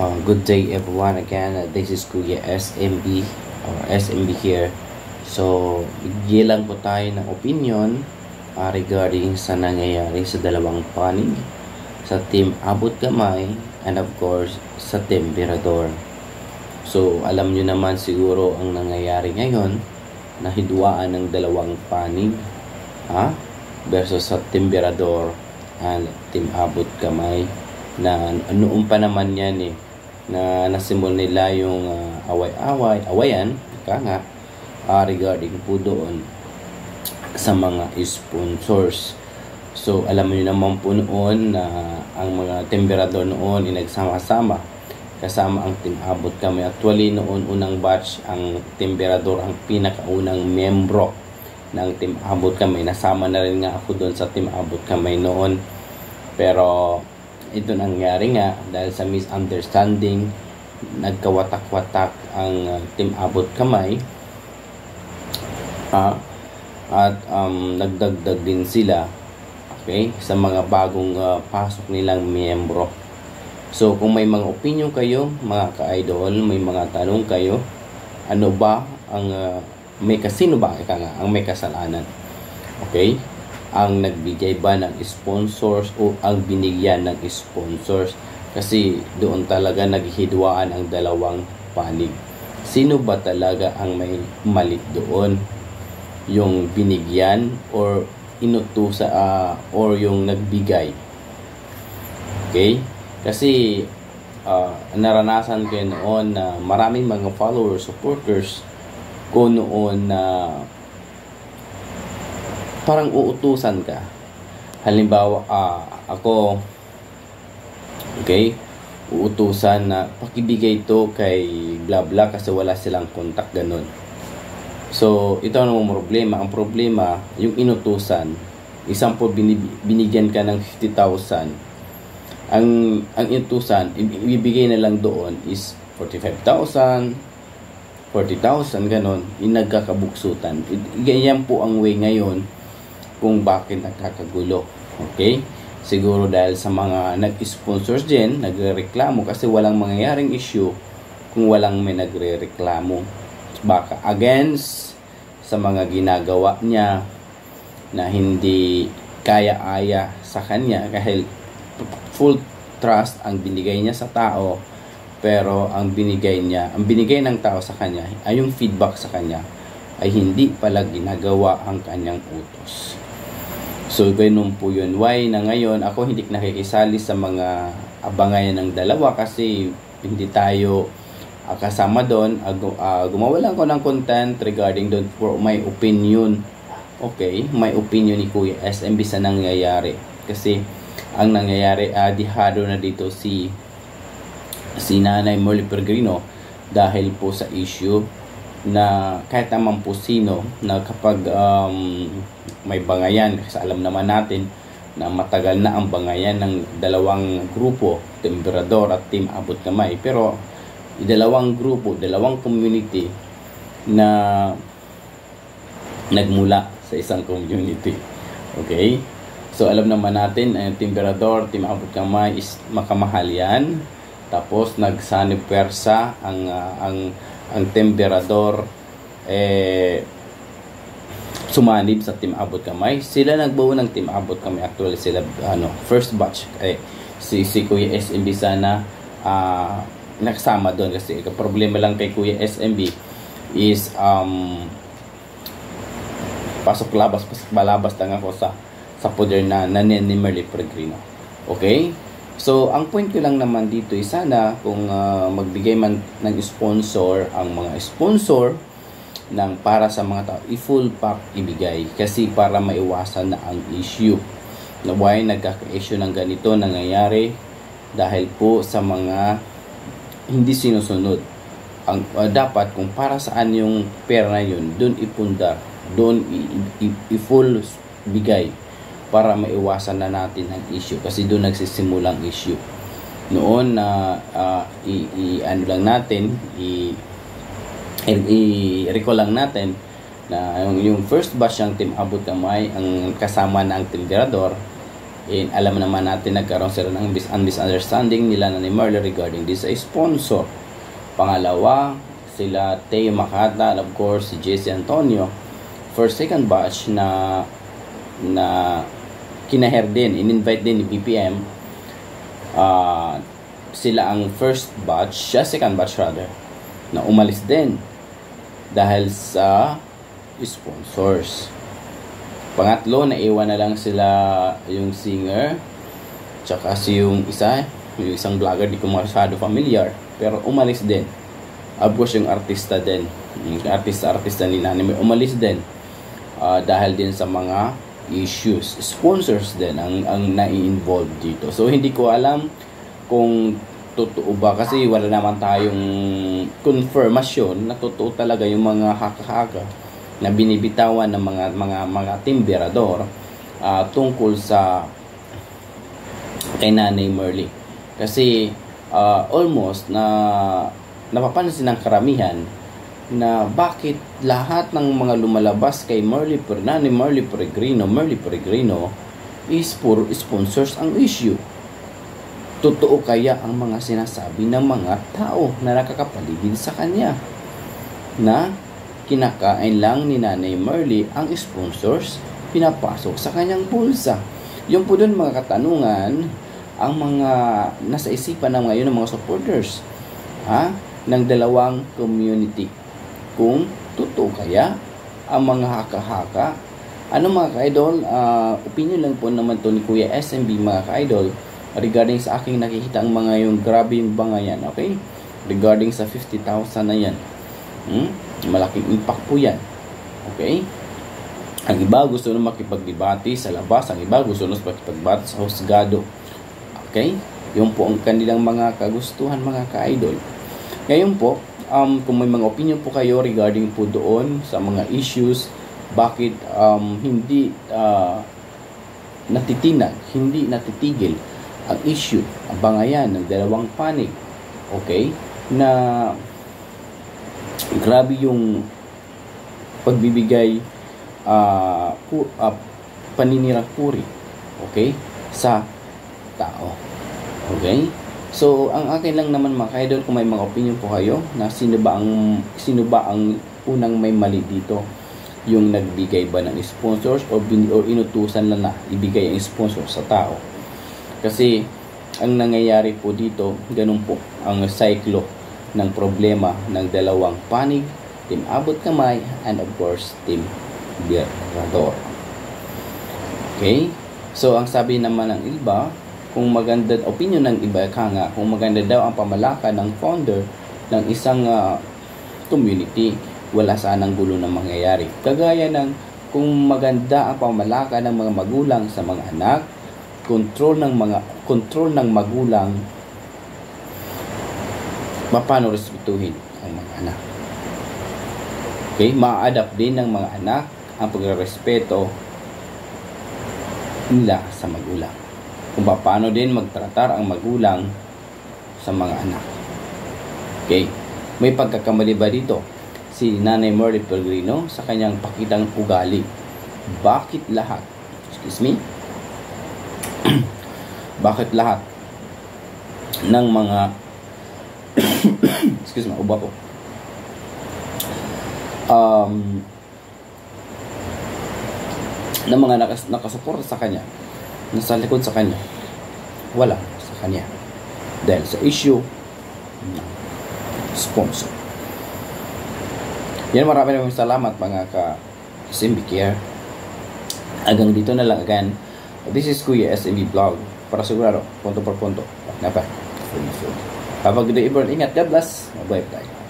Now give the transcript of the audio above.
Good day everyone again. This is Kuya SMB or SMB here. So, bigyan lang po tayo ng opinion regarding sa nangyayari sa dalawang panig, sa Team Abot Kamay and of course sa Team Berador. So, alam nyo naman siguro ang nangyayari ngayon na hidwaan ng dalawang panig versus sa Team Berador and Team Abot Kamay, na noon pa naman yan na nasimul nila yung awayan regarding po doon sa mga sponsors. So alam niyo naman po noon na ang mga Team Berador noon ay nagsama-sama kasama ang Team Abot Kamay. Actually noon unang batch ang Team Berador ang pinakaunang membro ng Team Abot Kamay. Nasama na rin nga ako doon sa Team Abot Kamay noon, pero ito nangyari nga dahil sa misunderstanding, nagkawatak-watak ang Team Abot Kamay at nagdagdag din sila sa mga bagong pasok nilang miyembro. So kung may mga opinion kayo mga ka-idol, may mga tanong kayo, ano ba ang sino ba ang may kasalanan? Ang nagbigay ba ng sponsors o ang binigyan ng sponsors? Kasi doon talaga naghihidwaan ang dalawang panig. Sino ba talaga ang may mali doon? Yung binigyan or inutusa or yung nagbigay? Kasi naranasan ko noon na maraming mga followers, supporters ko noon na parang uutusan ka. Halimbawa, ako, uutusan na pakibigay ito kay bla bla kasi wala silang contact, ganun. So, ito ang problema. Ang problema, yung inutusan, example, binigyan ka ng 50,000. Ang inutusan, ibibigay na lang doon is 45,000, 40,000, ganun. Nagkakabuksutan. Ganyan po ang way ngayon kung bakit nagkakagulo. Siguro dahil sa mga nag-sponsors din, nagre-reklamo kasi walang mangyayaring issue kung walang may nagre-reklamo. Baka against sa mga ginagawa niya na hindi kaya-aya sa kanya kahit full trust ang binigay niya sa tao, pero ang binigay ng tao sa kanya ay yung feedback sa kanya ay hindi pala ginagawa ang kanyang utos. So, ganun po yun. Why na ngayon ako hindi nakikisali sa mga abangayan ng dalawa kasi hindi tayo kasama doon. Gumawa lang ko ng content regarding doon for my opinion. My opinion ni Kuya SMB sa nangyayari. Kasi ang nangyayari, dihado na dito si Nanay Merly Peregrino dahil po sa issue na kahit naman po sino na kapag may bangayan, kasi alam naman natin na matagal na ang bangayan ng dalawang grupo, Team Berador at Team Abot Kamay, pero dalawang grupo, dalawang community na nagmula sa isang community. So alam naman natin, Team Berador, Team Abot Kamay is makamahal yan. Tapos nagsanipersa ang Team Berador sumanib sa Team Abot Kamay. Sila nagbuo ng Team Abot Kamay. Actually sila first batch si Kuya SMB sana nakasama doon kasi problema lang kay Kuya SMB is pasok balabas lang ako sa poder na ni Merly Peregrino. So, ang point ko lang naman dito is sana kung magbigay man ng sponsor, ang mga sponsor ng para sa mga tao, i-full pack ibigay. Kasi para maiwasan na ang issue. Na why nagkaka-issue ng ganito nangyayari dahil po sa mga hindi sinusunod. Dapat kung para saan yung pera na yun, doon ipundar, doon i-full bigay para maiwasan na natin ang issue kasi doon nagsisimulang issue. Noon na ano lang natin, i-recall lang natin na yung first batch ng Team Abot Kamay ang kasama ng Team Berador And alam naman natin nagkaroon sila ng misunderstanding nila na ni Marley regarding this ay sponsor. Pangalawa, sila Teo Makata, and of course si Jesse Antonio. First, second batch na kinaher din, in-invite din ni BPM. Sila ang first batch, second batch rather, na umalis din dahil sa sponsors. Pangatlo, naiwan na lang sila yung singer, tsaka yung isang vlogger, di ko masyado familiar, pero umalis din. Of course, yung artista din, yung artista ni Nani may umalis din dahil din sa mga issues. Sponsors din ang nai-involve dito. So, hindi ko alam kung totoo ba, kasi wala naman tayong confirmation na totoo talaga yung mga haka-haka na binibitawan ng mga timberador tungkol sa kay Nanay Marley. Kasi almost napapansin ng karamihan na bakit lahat ng mga lumalabas kay Nanay Marley Peregrino is puro sponsors ang issue. Totoo kaya ang mga sinasabi ng mga tao na nakakapaligid sa kanya na kinakain lang ni Nanay Marley ang sponsors pinapasok sa kanyang bulsa? Yung po doon mga katanungan ang mga nasa isipan ng ngayon ng mga supporters ng dalawang community. Kung totoo kaya ang mga haka-haka. Ano mga ka-idol, opinion lang po naman to ni Kuya SMB mga ka-idol regarding sa aking nakikita ang mga yung grabe yung bangayan, okay? Regarding sa 50,000 na yan. Malaking impact po yan. Okay? Ang iba gusto na makipagdebate sa labas, ang iba gusto na makipagdebate sa husgado. Okay? Yung po ang kanilang mga kagustuhan mga ka-idol. Ngayon po, kung may mga opinion po kayo regarding po doon sa mga issues, bakit hindi natitigil ang issue, ang bangayan ng dalawang panig, okay, na grabe yung pagbibigay paninirang puri, okay, sa tao. Okay? So, ang akin lang naman mga ka-idol, kung may mga opinion po kayo na sino ba ang unang may mali dito, yung nagbigay ba ng sponsors or inutusan lang na ibigay ang sponsor sa tao. Kasi ang nangyayari po dito, ganun po ang siklo ng problema ng dalawang panig, Team Abot Kamay and of course Team Berador. Okay? So ang sabi naman ng iba, kung maganda opinion ng iba kung maganda daw ang pamalakad ng founder ng isang community, wala sanang gulo na mangyayari. Kagaya ng kung maganda ang pamalakad ng mga magulang sa mga anak, control ng magulang paano respetuhin ang mga anak. Okay, ma-adapt din ng mga anak ang pagrespeto nila sa magulang. Kung paano din magtratar ang magulang sa mga anak. Okay, may pagkakamali ba dito si Nanay Marley Peregrino sa kanyang pakitang ugali? Bakit lahat? Bakit lahat ng mga uba ko ng mga nakasuporta sa kanya, nasa likod sa kanya, wala sa kanya dahil sa issue ng sponsor. Yan, maraming salamat mga ka-SMB Care. Hanggang dito na lang again. This is Kuya SMB Vlog. Para sigurado, punto por punto. Have a good day, everyone. Ingat. God bless. Bye-bye.